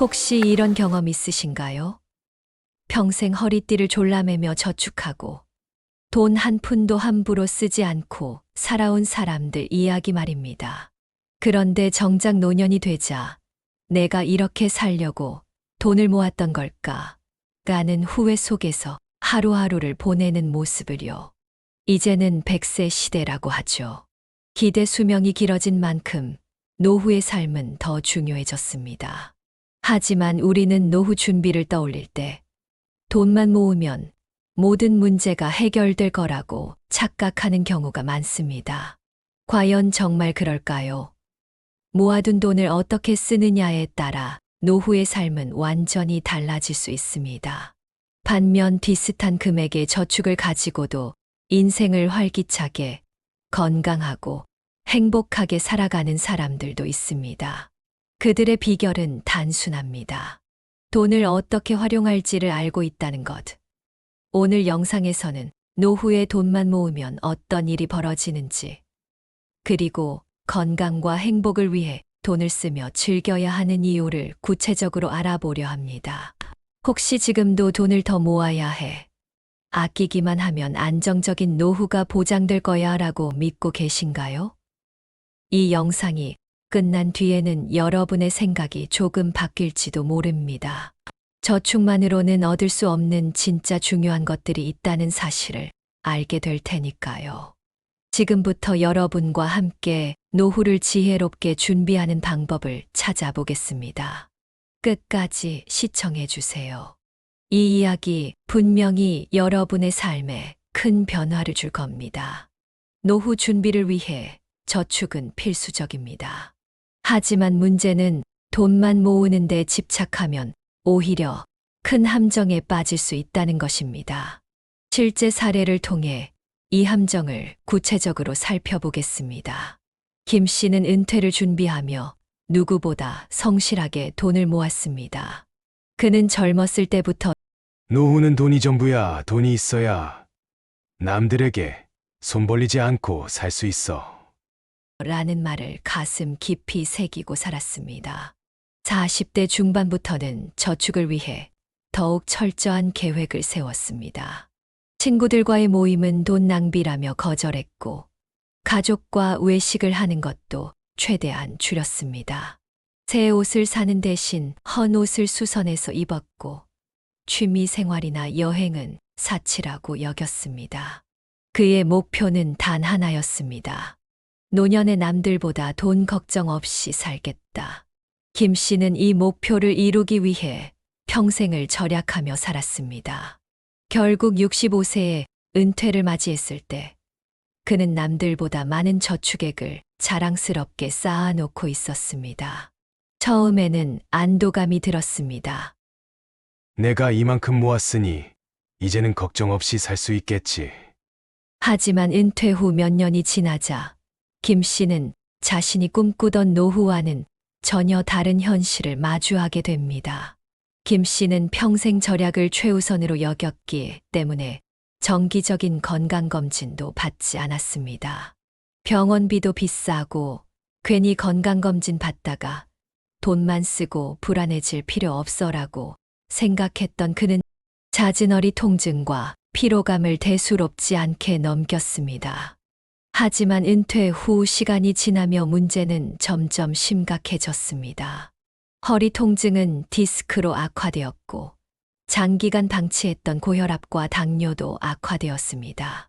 혹시 이런 경험 있으신가요? 평생 허리띠를 졸라매며 저축하고 돈 한 푼도 함부로 쓰지 않고 살아온 사람들 이야기 말입니다. 그런데 정작 노년이 되자 내가 이렇게 살려고 돈을 모았던 걸까? 라는 후회 속에서 하루하루를 보내는 모습을요. 이제는 100세 시대라고 하죠. 기대 수명이 길어진 만큼 노후의 삶은 더 중요해졌습니다. 하지만 우리는 노후 준비를 떠올릴 때 돈만 모으면 모든 문제가 해결될 거라고 착각하는 경우가 많습니다. 과연 정말 그럴까요? 모아둔 돈을 어떻게 쓰느냐에 따라 노후의 삶은 완전히 달라질 수 있습니다. 반면 비슷한 금액의 저축을 가지고도 인생을 활기차게, 건강하고 행복하게 살아가는 사람들도 있습니다. 그들의 비결은 단순합니다. 돈을 어떻게 활용할지를 알고 있다는 것. 오늘 영상에서는 노후에 돈만 모으면 어떤 일이 벌어지는지, 그리고 건강과 행복을 위해 돈을 쓰며 즐겨야 하는 이유를 구체적으로 알아보려 합니다. 혹시 지금도 돈을 더 모아야 해, 아끼기만 하면 안정적인 노후가 보장될 거야 라고 믿고 계신가요? 이 영상이 끝난 뒤에는 여러분의 생각이 조금 바뀔지도 모릅니다. 저축만으로는 얻을 수 없는 진짜 중요한 것들이 있다는 사실을 알게 될 테니까요. 지금부터 여러분과 함께 노후를 지혜롭게 준비하는 방법을 찾아보겠습니다. 끝까지 시청해 주세요. 이 이야기 분명히 여러분의 삶에 큰 변화를 줄 겁니다. 노후 준비를 위해 저축은 필수적입니다. 하지만 문제는 돈만 모으는 데 집착하면 오히려 큰 함정에 빠질 수 있다는 것입니다. 실제 사례를 통해 이 함정을 구체적으로 살펴보겠습니다. 김 씨는 은퇴를 준비하며 누구보다 성실하게 돈을 모았습니다. 그는 젊었을 때부터 노후는 돈이 전부야. 돈이 있어야 남들에게 손 벌리지 않고 살 수 있어. 라는 말을 가슴 깊이 새기고 살았습니다. 40대 중반부터는 저축을 위해 더욱 철저한 계획을 세웠습니다. 친구들과의 모임은 돈 낭비라며 거절했고, 가족과 외식을 하는 것도 최대한 줄였습니다. 새 옷을 사는 대신 헌 옷을 수선해서 입었고, 취미 생활이나 여행은 사치라고 여겼습니다. 그의 목표는 단 하나였습니다. 노년의 남들보다 돈 걱정 없이 살겠다. 김 씨는 이 목표를 이루기 위해 평생을 절약하며 살았습니다. 결국 65세에 은퇴를 맞이했을 때 그는 남들보다 많은 저축액을 자랑스럽게 쌓아놓고 있었습니다. 처음에는 안도감이 들었습니다. 내가 이만큼 모았으니 이제는 걱정 없이 살 수 있겠지. 하지만 은퇴 후 몇 년이 지나자 김 씨는 자신이 꿈꾸던 노후와는 전혀 다른 현실을 마주하게 됩니다. 김 씨는 평생 절약을 최우선으로 여겼기 때문에 정기적인 건강검진도 받지 않았습니다. 병원비도 비싸고 괜히 건강검진 받다가 돈만 쓰고 불안해질 필요 없어라고 생각했던 그는 잦은 허리 통증과 피로감을 대수롭지 않게 넘겼습니다. 하지만 은퇴 후 시간이 지나며 문제는 점점 심각해졌습니다. 허리 통증은 디스크로 악화되었고, 장기간 방치했던 고혈압과 당뇨도 악화되었습니다.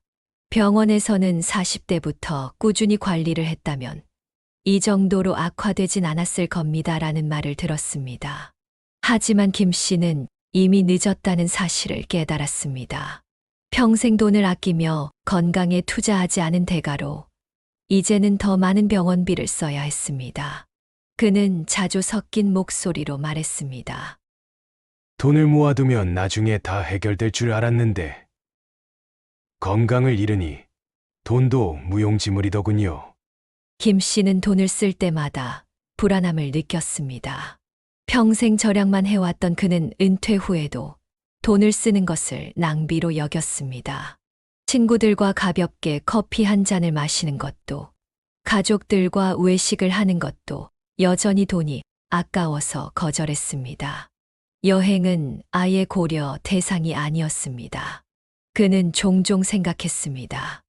병원에서는 40대부터 꾸준히 관리를 했다면 이 정도로 악화되진 않았을 겁니다라는 말을 들었습니다. 하지만 김 씨는 이미 늦었다는 사실을 깨달았습니다. 평생 돈을 아끼며 건강에 투자하지 않은 대가로 이제는 더 많은 병원비를 써야 했습니다. 그는 자주 섞인 목소리로 말했습니다. 돈을 모아두면 나중에 다 해결될 줄 알았는데 건강을 잃으니 돈도 무용지물이더군요. 김 씨는 돈을 쓸 때마다 불안함을 느꼈습니다. 평생 절약만 해왔던 그는 은퇴 후에도 돈을 쓰는 것을 낭비로 여겼습니다. 친구들과 가볍게 커피 한 잔을 마시는 것도, 가족들과 외식을 하는 것도 여전히 돈이 아까워서 거절했습니다. 여행은 아예 고려 대상이 아니었습니다. 그는 종종 생각했습니다.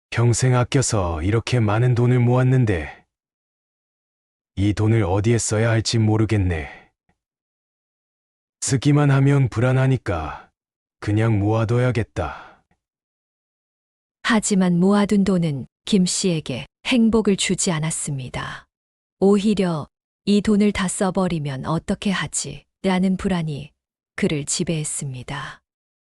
평생 아껴서 이렇게 많은 돈을 모았는데 이 돈을 어디에 써야 할지 모르겠네. 쓰기만 하면 불안하니까 그냥 모아둬야겠다. 하지만 모아둔 돈은 김 씨에게 행복을 주지 않았습니다. 오히려 이 돈을 다 써버리면 어떻게 하지? 라는 불안이 그를 지배했습니다.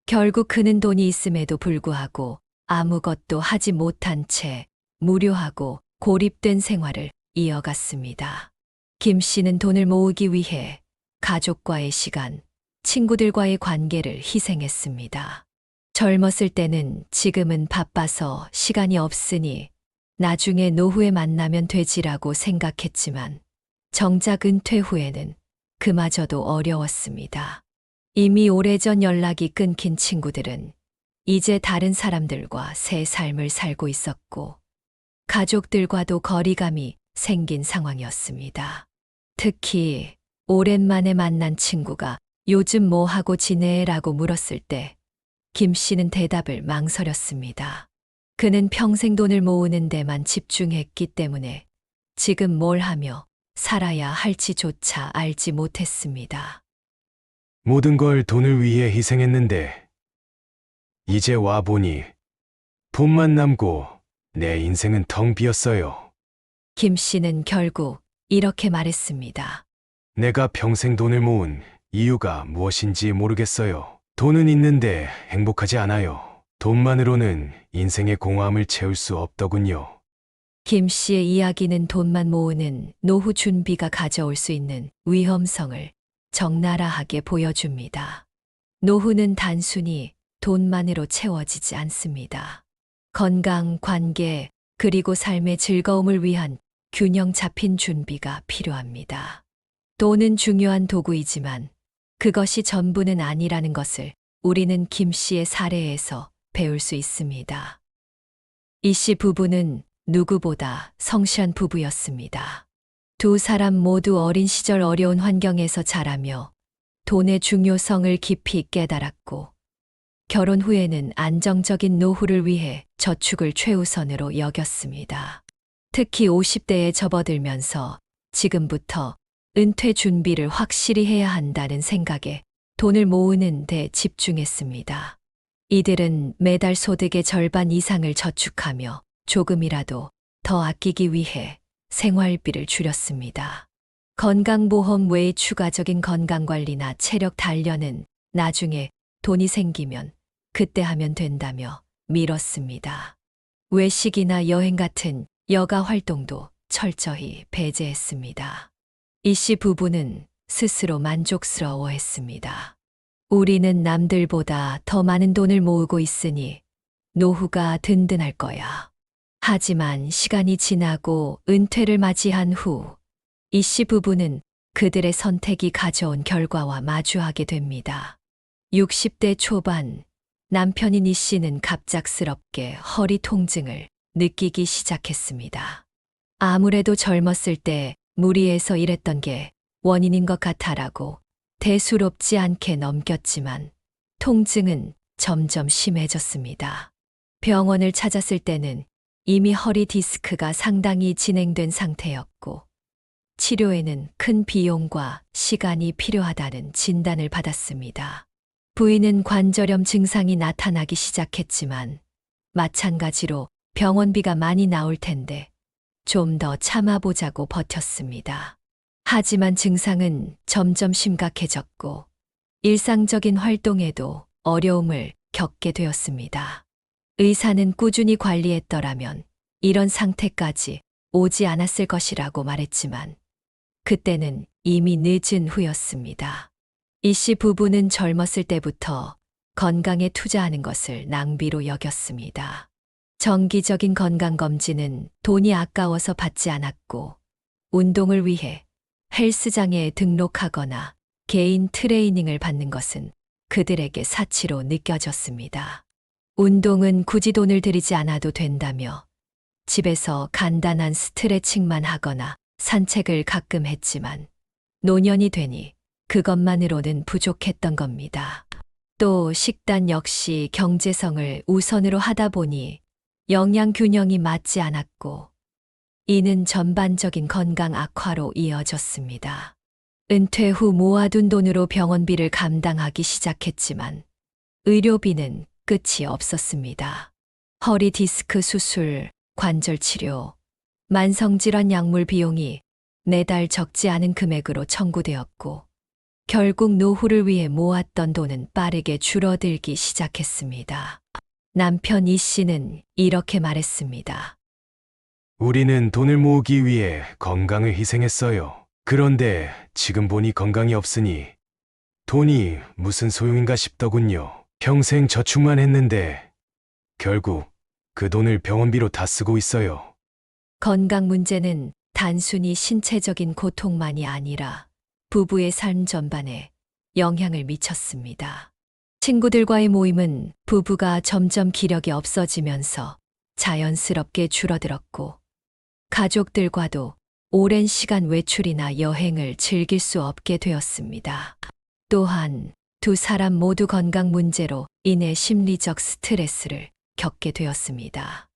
결국 그는 돈이 있음에도 불구하고 아무것도 하지 못한 채 무료하고 고립된 생활을 이어갔습니다. 김 씨는 돈을 모으기 위해 가족과의 시간, 친구들과의 관계를 희생했습니다. 젊었을 때는 지금은 바빠서 시간이 없으니 나중에 노후에 만나면 되지라고 생각했지만 정작 은퇴 후에는 그마저도 어려웠습니다. 이미 오래전 연락이 끊긴 친구들은 이제 다른 사람들과 새 삶을 살고 있었고 가족들과도 거리감이 생긴 상황이었습니다. 특히 오랜만에 만난 친구가 요즘 뭐 하고 지내?라고 물었을 때 김 씨는 대답을 망설였습니다. 그는 평생 돈을 모으는 데만 집중했기 때문에 지금 뭘 하며 살아야 할지조차 알지 못했습니다. 모든 걸 돈을 위해 희생했는데 이제 와 보니 돈만 남고 내 인생은 텅 비었어요. 김 씨는 결국 이렇게 말했습니다. 내가 평생 돈을 모은 이유가 무엇인지 모르겠어요. 돈은 있는데 행복하지 않아요. 돈만으로는 인생의 공허함을 채울 수 없더군요. 김 씨의 이야기는 돈만 모으는 노후 준비가 가져올 수 있는 위험성을 적나라하게 보여줍니다. 노후는 단순히 돈만으로 채워지지 않습니다. 건강, 관계, 그리고 삶의 즐거움을 위한 균형 잡힌 준비가 필요합니다. 돈은 중요한 도구이지만 그것이 전부는 아니라는 것을 우리는 김 씨의 사례에서 배울 수 있습니다. 이 씨 부부는 누구보다 성실한 부부였습니다. 두 사람 모두 어린 시절 어려운 환경에서 자라며 돈의 중요성을 깊이 깨달았고 결혼 후에는 안정적인 노후를 위해 저축을 최우선으로 여겼습니다. 특히 50대에 접어들면서 지금부터 은퇴 준비를 확실히 해야 한다는 생각에 돈을 모으는 데 집중했습니다. 이들은 매달 소득의 절반 이상을 저축하며 조금이라도 더 아끼기 위해 생활비를 줄였습니다. 건강보험 외에 추가적인 건강관리나 체력 단련은 나중에 돈이 생기면 그때 하면 된다며 미뤘습니다. 외식이나 여행 같은 여가 활동도 철저히 배제했습니다. 이 씨 부부는 스스로 만족스러워했습니다. 우리는 남들보다 더 많은 돈을 모으고 있으니 노후가 든든할 거야. 하지만 시간이 지나고 은퇴를 맞이한 후 이 씨 부부는 그들의 선택이 가져온 결과와 마주하게 됩니다. 60대 초반 남편인 이 씨는 갑작스럽게 허리 통증을 느끼기 시작했습니다. 아무래도 젊었을 때 무리해서 일했던 게 원인인 것 같아라고 대수롭지 않게 넘겼지만 통증은 점점 심해졌습니다. 병원을 찾았을 때는 이미 허리 디스크가 상당히 진행된 상태였고 치료에는 큰 비용과 시간이 필요하다는 진단을 받았습니다. 부인은 관절염 증상이 나타나기 시작했지만 마찬가지로 병원비가 많이 나올 텐데 좀 더 참아보자고 버텼습니다. 하지만 증상은 점점 심각해졌고 일상적인 활동에도 어려움을 겪게 되었습니다. 의사는 꾸준히 관리했더라면 이런 상태까지 오지 않았을 것이라고 말했지만 그때는 이미 늦은 후였습니다. 이 씨 부부는 젊었을 때부터 건강에 투자하는 것을 낭비로 여겼습니다. 정기적인 건강검진은 돈이 아까워서 받지 않았고 운동을 위해 헬스장에 등록하거나 개인 트레이닝을 받는 것은 그들에게 사치로 느껴졌습니다. 운동은 굳이 돈을 들이지 않아도 된다며 집에서 간단한 스트레칭만 하거나 산책을 가끔 했지만 노년이 되니 그것만으로는 부족했던 겁니다. 또 식단 역시 경제성을 우선으로 하다 보니 영양 균형이 맞지 않았고 이는 전반적인 건강 악화로 이어졌습니다. 은퇴 후 모아둔 돈으로 병원비를 감당하기 시작했지만 의료비는 끝이 없었습니다. 허리 디스크 수술, 관절 치료, 만성질환 약물 비용이 매달 적지 않은 금액으로 청구되었고 결국 노후를 위해 모았던 돈은 빠르게 줄어들기 시작했습니다. 남편 이 씨는 이렇게 말했습니다. 우리는 돈을 모으기 위해 건강을 희생했어요. 그런데 지금 보니 건강이 없으니 돈이 무슨 소용인가 싶더군요. 평생 저축만 했는데 결국 그 돈을 병원비로 다 쓰고 있어요. 건강 문제는 단순히 신체적인 고통만이 아니라 부부의 삶 전반에 영향을 미쳤습니다. 친구들과의 모임은 부부가 점점 기력이 없어지면서 자연스럽게 줄어들었고, 가족들과도 오랜 시간 외출이나 여행을 즐길 수 없게 되었습니다. 또한 두 사람 모두 건강 문제로 인해 심리적 스트레스를 겪게 되었습니다.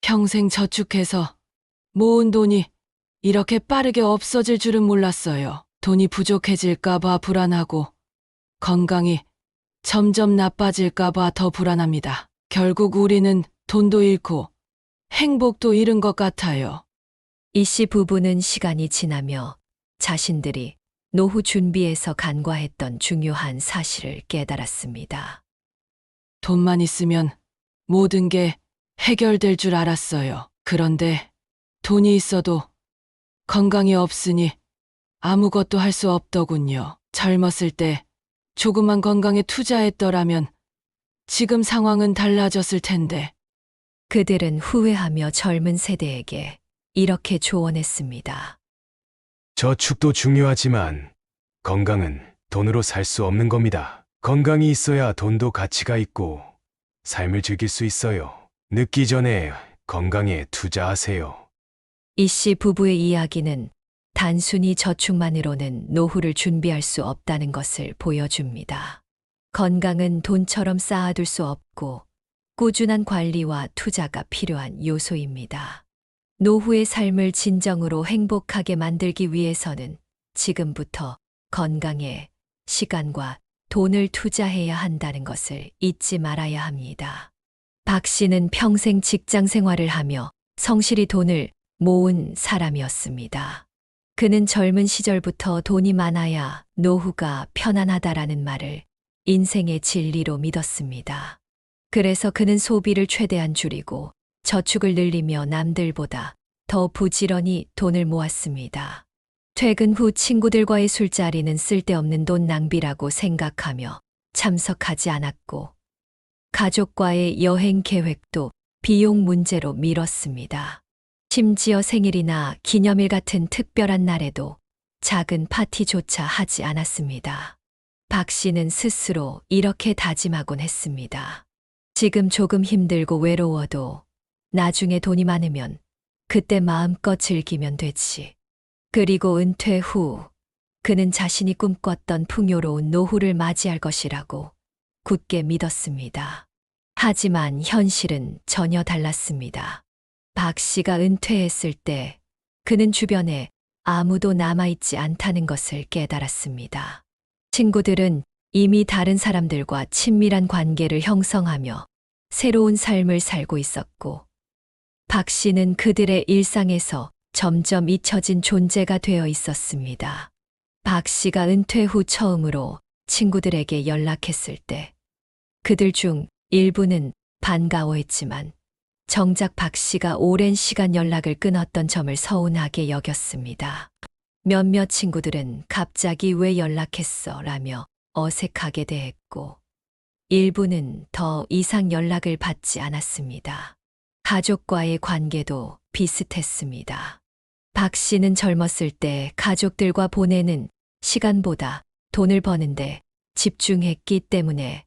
평생 저축해서 모은 돈이 이렇게 빠르게 없어질 줄은 몰랐어요. 돈이 부족해질까봐 불안하고 건강이 점점 나빠질까봐 더 불안합니다. 결국 우리는 돈도 잃고 행복도 잃은 것 같아요. 이 씨 부부는 시간이 지나며 자신들이 노후 준비에서 간과했던 중요한 사실을 깨달았습니다. 돈만 있으면 모든 게 해결될 줄 알았어요. 그런데 돈이 있어도 건강이 없으니 아무것도 할 수 없더군요. 젊었을 때 조그만 건강에 투자했더라면 지금 상황은 달라졌을 텐데. 그들은 후회하며 젊은 세대에게 이렇게 조언했습니다. 저축도 중요하지만 건강은 돈으로 살 수 없는 겁니다. 건강이 있어야 돈도 가치가 있고 삶을 즐길 수 있어요. 늙기 전에 건강에 투자하세요. 이 씨 부부의 이야기는 단순히 저축만으로는 노후를 준비할 수 없다는 것을 보여줍니다. 건강은 돈처럼 쌓아둘 수 없고 꾸준한 관리와 투자가 필요한 요소입니다. 노후의 삶을 진정으로 행복하게 만들기 위해서는 지금부터 건강에 시간과 돈을 투자해야 한다는 것을 잊지 말아야 합니다. 박 씨는 평생 직장 생활을 하며 성실히 돈을 모은 사람이었습니다. 그는 젊은 시절부터 돈이 많아야 노후가 편안하다라는 말을 인생의 진리로 믿었습니다. 그래서 그는 소비를 최대한 줄이고 저축을 늘리며 남들보다 더 부지런히 돈을 모았습니다. 퇴근 후 친구들과의 술자리는 쓸데없는 돈 낭비라고 생각하며 참석하지 않았고, 가족과의 여행 계획도 비용 문제로 미뤘습니다. 심지어 생일이나 기념일 같은 특별한 날에도 작은 파티조차 하지 않았습니다. 박 씨는 스스로 이렇게 다짐하곤 했습니다. 지금 조금 힘들고 외로워도 나중에 돈이 많으면 그때 마음껏 즐기면 되지. 그리고 은퇴 후 그는 자신이 꿈꿨던 풍요로운 노후를 맞이할 것이라고 굳게 믿었습니다. 하지만 현실은 전혀 달랐습니다. 박 씨가 은퇴했을 때 그는 주변에 아무도 남아있지 않다는 것을 깨달았습니다. 친구들은 이미 다른 사람들과 친밀한 관계를 형성하며 새로운 삶을 살고 있었고, 박 씨는 그들의 일상에서 점점 잊혀진 존재가 되어 있었습니다. 박 씨가 은퇴 후 처음으로 친구들에게 연락했을 때 그들 중 일부는 반가워했지만 정작 박 씨가 오랜 시간 연락을 끊었던 점을 서운하게 여겼습니다. 몇몇 친구들은 갑자기 왜 연락했어? 라며 어색하게 대했고, 일부는 더 이상 연락을 받지 않았습니다. 가족과의 관계도 비슷했습니다. 박 씨는 젊었을 때 가족들과 보내는 시간보다 돈을 버는데 집중했기 때문에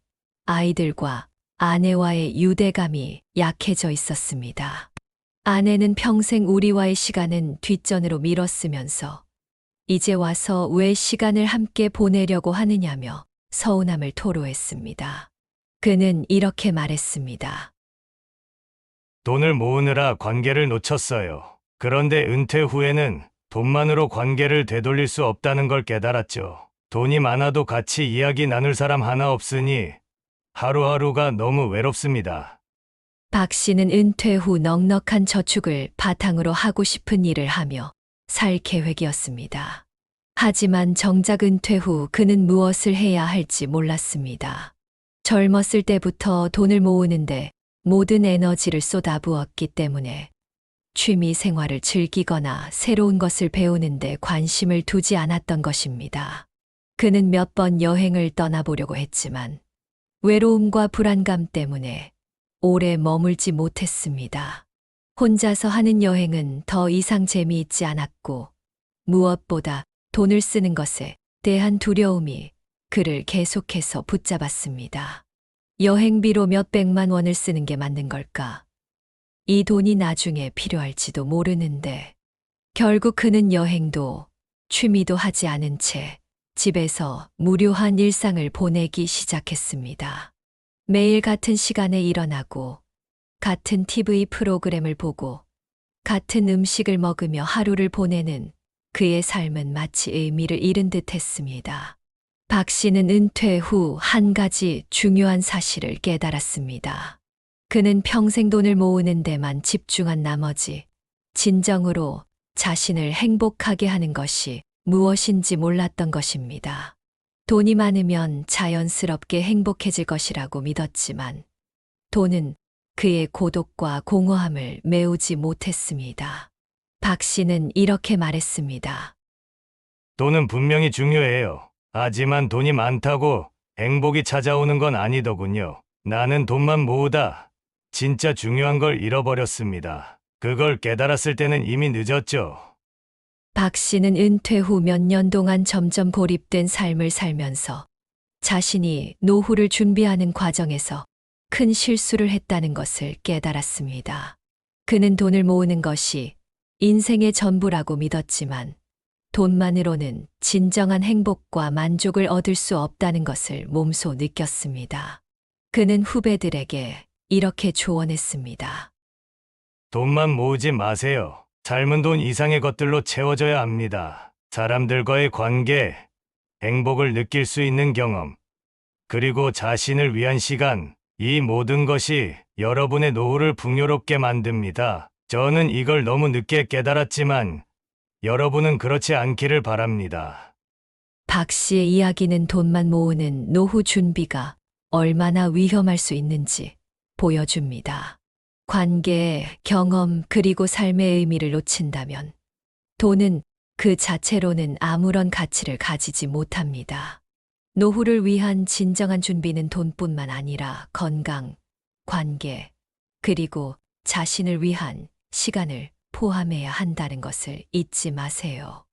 아이들과 아내와의 유대감이 약해져 있었습니다. 아내는 평생 우리와의 시간은 뒷전으로 미뤘으면서 이제 와서 왜 시간을 함께 보내려고 하느냐며 서운함을 토로했습니다. 그는 이렇게 말했습니다. 돈을 모으느라 관계를 놓쳤어요. 그런데 은퇴 후에는 돈만으로 관계를 되돌릴 수 없다는 걸 깨달았죠. 돈이 많아도 같이 이야기 나눌 사람 하나 없으니 하루하루가 너무 외롭습니다. 박 씨는 은퇴 후 넉넉한 저축을 바탕으로 하고 싶은 일을 하며 살 계획이었습니다. 하지만 정작 은퇴 후 그는 무엇을 해야 할지 몰랐습니다. 젊었을 때부터 돈을 모으는데 모든 에너지를 쏟아부었기 때문에 취미 생활을 즐기거나 새로운 것을 배우는데 관심을 두지 않았던 것입니다. 그는 몇 번 여행을 떠나보려고 했지만 외로움과 불안감 때문에 오래 머물지 못했습니다. 혼자서 하는 여행은 더 이상 재미있지 않았고 무엇보다 돈을 쓰는 것에 대한 두려움이 그를 계속해서 붙잡았습니다. 여행비로 몇백만 원을 쓰는 게 맞는 걸까? 이 돈이 나중에 필요할지도 모르는데 결국 그는 여행도 취미도 하지 않은 채 집에서 무료한 일상을 보내기 시작했습니다. 매일 같은 시간에 일어나고 같은 TV 프로그램을 보고 같은 음식을 먹으며 하루를 보내는 그의 삶은 마치 의미를 잃은 듯 했습니다. 박 씨는 은퇴 후 한 가지 중요한 사실을 깨달았습니다. 그는 평생 돈을 모으는 데만 집중한 나머지 진정으로 자신을 행복하게 하는 것이 무엇인지 몰랐던 것입니다. 돈이 많으면 자연스럽게 행복해질 것이라고 믿었지만 돈은 그의 고독과 공허함을 메우지 못했습니다. 박 씨는 이렇게 말했습니다. 돈은 분명히 중요해요. 하지만 돈이 많다고 행복이 찾아오는 건 아니더군요. 나는 돈만 모으다 진짜 중요한 걸 잃어버렸습니다. 그걸 깨달았을 때는 이미 늦었죠. 박 씨는 은퇴 후 몇 년 동안 점점 고립된 삶을 살면서 자신이 노후를 준비하는 과정에서 큰 실수를 했다는 것을 깨달았습니다. 그는 돈을 모으는 것이 인생의 전부라고 믿었지만 돈만으로는 진정한 행복과 만족을 얻을 수 없다는 것을 몸소 느꼈습니다. 그는 후배들에게 이렇게 조언했습니다. 돈만 모으지 마세요. 삶은 돈 이상의 것들로 채워져야 합니다. 사람들과의 관계, 행복을 느낄 수 있는 경험, 그리고 자신을 위한 시간, 이 모든 것이 여러분의 노후를 풍요롭게 만듭니다. 저는 이걸 너무 늦게 깨달았지만 여러분은 그렇지 않기를 바랍니다. 박 씨의 이야기는 돈만 모으는 노후 준비가 얼마나 위험할 수 있는지 보여줍니다. 관계, 경험, 그리고 삶의 의미를 놓친다면 돈은 그 자체로는 아무런 가치를 가지지 못합니다. 노후를 위한 진정한 준비는 돈뿐만 아니라 건강, 관계, 그리고 자신을 위한 시간을 포함해야 한다는 것을 잊지 마세요.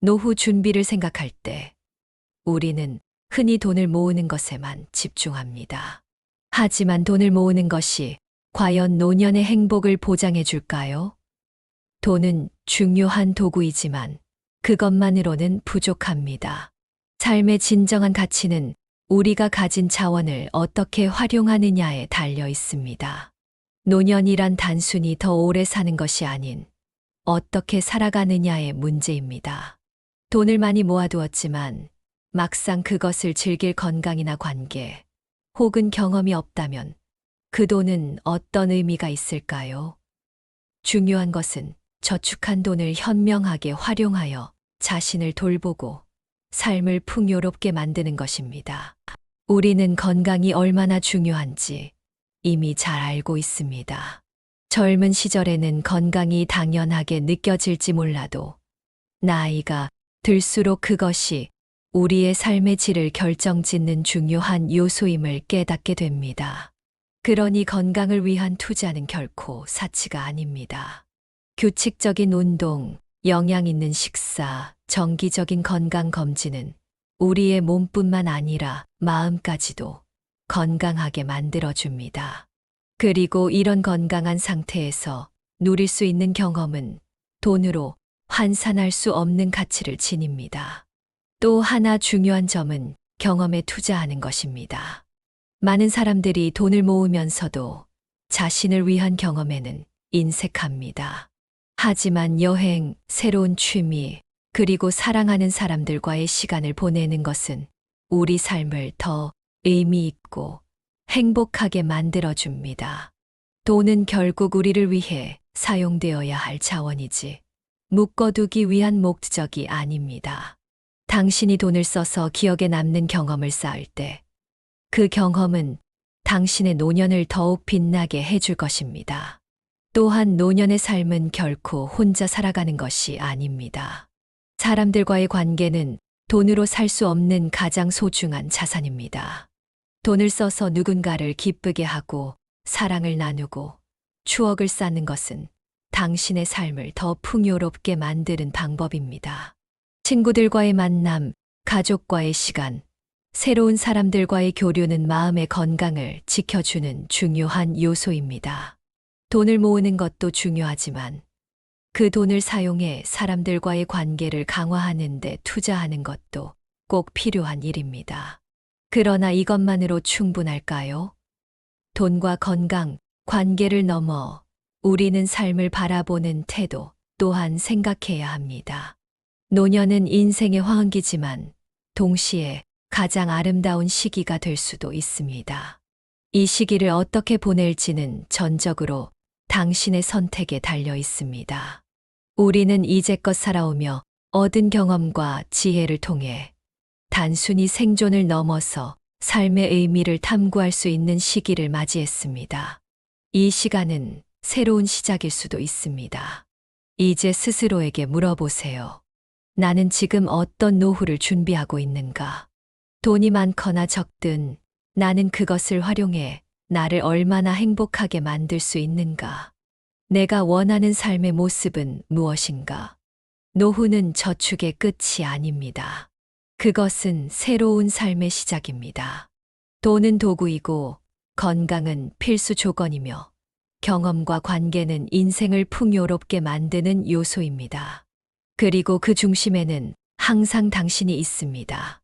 노후 준비를 생각할 때 우리는 흔히 돈을 모으는 것에만 집중합니다. 하지만 돈을 모으는 것이 과연 노년의 행복을 보장해 줄까요? 돈은 중요한 도구이지만 그것만으로는 부족합니다. 삶의 진정한 가치는 우리가 가진 자원을 어떻게 활용하느냐에 달려 있습니다. 노년이란 단순히 더 오래 사는 것이 아닌 어떻게 살아가느냐의 문제입니다. 돈을 많이 모아두었지만 막상 그것을 즐길 건강이나 관계 혹은 경험이 없다면 그 돈은 어떤 의미가 있을까요? 중요한 것은 저축한 돈을 현명하게 활용하여 자신을 돌보고 삶을 풍요롭게 만드는 것입니다. 우리는 건강이 얼마나 중요한지 이미 잘 알고 있습니다. 젊은 시절에는 건강이 당연하게 느껴질지 몰라도 나이가 들수록 그것이 우리의 삶의 질을 결정짓는 중요한 요소임을 깨닫게 됩니다. 그러니 건강을 위한 투자는 결코 사치가 아닙니다. 규칙적인 운동, 영양 있는 식사, 정기적인 건강 검진은 우리의 몸뿐만 아니라 마음까지도 건강하게 만들어줍니다. 그리고 이런 건강한 상태에서 누릴 수 있는 경험은 돈으로 환산할 수 없는 가치를 지닙니다. 또 하나 중요한 점은 경험에 투자하는 것입니다. 많은 사람들이 돈을 모으면서도 자신을 위한 경험에는 인색합니다. 하지만 여행, 새로운 취미, 그리고 사랑하는 사람들과의 시간을 보내는 것은 우리 삶을 더 의미 있고 행복하게 만들어줍니다. 돈은 결국 우리를 위해 사용되어야 할 자원이지 묶어두기 위한 목적이 아닙니다. 당신이 돈을 써서 기억에 남는 경험을 쌓을 때 그 경험은 당신의 노년을 더욱 빛나게 해줄 것입니다. 또한 노년의 삶은 결코 혼자 살아가는 것이 아닙니다. 사람들과의 관계는 돈으로 살 수 없는 가장 소중한 자산입니다. 돈을 써서 누군가를 기쁘게 하고 사랑을 나누고 추억을 쌓는 것은 당신의 삶을 더 풍요롭게 만드는 방법입니다. 친구들과의 만남, 가족과의 시간, 새로운 사람들과의 교류는 마음의 건강을 지켜주는 중요한 요소입니다. 돈을 모으는 것도 중요하지만 그 돈을 사용해 사람들과의 관계를 강화하는 데 투자하는 것도 꼭 필요한 일입니다. 그러나 이것만으로 충분할까요? 돈과 건강, 관계를 넘어 우리는 삶을 바라보는 태도 또한 생각해야 합니다. 노년은 인생의 황기지만 동시에 가장 아름다운 시기가 될 수도 있습니다. 이 시기를 어떻게 보낼지는 전적으로 당신의 선택에 달려 있습니다. 우리는 이제껏 살아오며 얻은 경험과 지혜를 통해 단순히 생존을 넘어서 삶의 의미를 탐구할 수 있는 시기를 맞이했습니다. 이 시간은 새로운 시작일 수도 있습니다. 이제 스스로에게 물어보세요. 나는 지금 어떤 노후를 준비하고 있는가? 돈이 많거나 적든 나는 그것을 활용해 나를 얼마나 행복하게 만들 수 있는가? 내가 원하는 삶의 모습은 무엇인가? 노후는 저축의 끝이 아닙니다. 그것은 새로운 삶의 시작입니다. 돈은 도구이고 건강은 필수 조건이며 경험과 관계는 인생을 풍요롭게 만드는 요소입니다. 그리고 그 중심에는 항상 당신이 있습니다.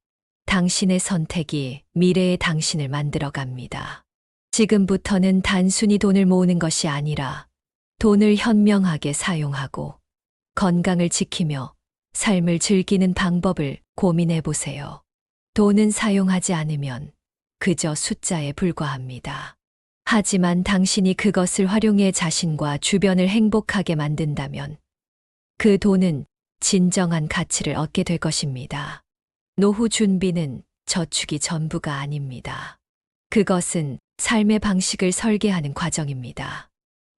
당신의 선택이 미래의 당신을 만들어 갑니다. 지금부터는 단순히 돈을 모으는 것이 아니라 돈을 현명하게 사용하고 건강을 지키며 삶을 즐기는 방법을 고민해 보세요. 돈은 사용하지 않으면 그저 숫자에 불과합니다. 하지만 당신이 그것을 활용해 자신과 주변을 행복하게 만든다면 그 돈은 진정한 가치를 얻게 될 것입니다. 노후 준비는 저축이 전부가 아닙니다. 그것은 삶의 방식을 설계하는 과정입니다.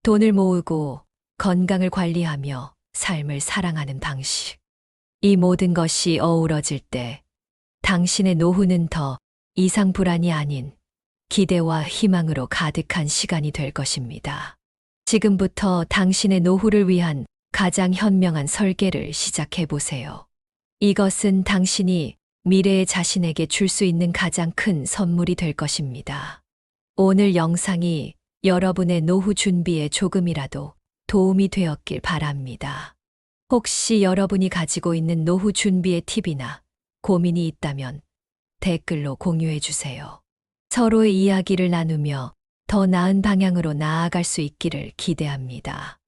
돈을 모으고 건강을 관리하며 삶을 사랑하는 방식. 이 모든 것이 어우러질 때 당신의 노후는 더 이상 불안이 아닌 기대와 희망으로 가득한 시간이 될 것입니다. 지금부터 당신의 노후를 위한 가장 현명한 설계를 시작해 보세요. 이것은 당신이 미래의 자신에게 줄 수 있는 가장 큰 선물이 될 것입니다. 오늘 영상이 여러분의 노후 준비에 조금이라도 도움이 되었길 바랍니다. 혹시 여러분이 가지고 있는 노후 준비의 팁이나 고민이 있다면 댓글로 공유해 주세요. 서로의 이야기를 나누며 더 나은 방향으로 나아갈 수 있기를 기대합니다.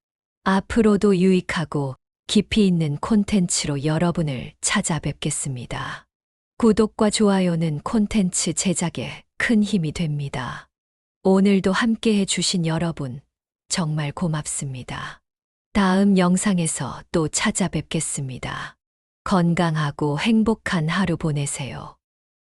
앞으로도 유익하고 깊이 있는 콘텐츠로 여러분을 찾아뵙겠습니다. 구독과 좋아요는 콘텐츠 제작에 큰 힘이 됩니다. 오늘도 함께해 주신 여러분, 정말 고맙습니다. 다음 영상에서 또 찾아뵙겠습니다. 건강하고 행복한 하루 보내세요.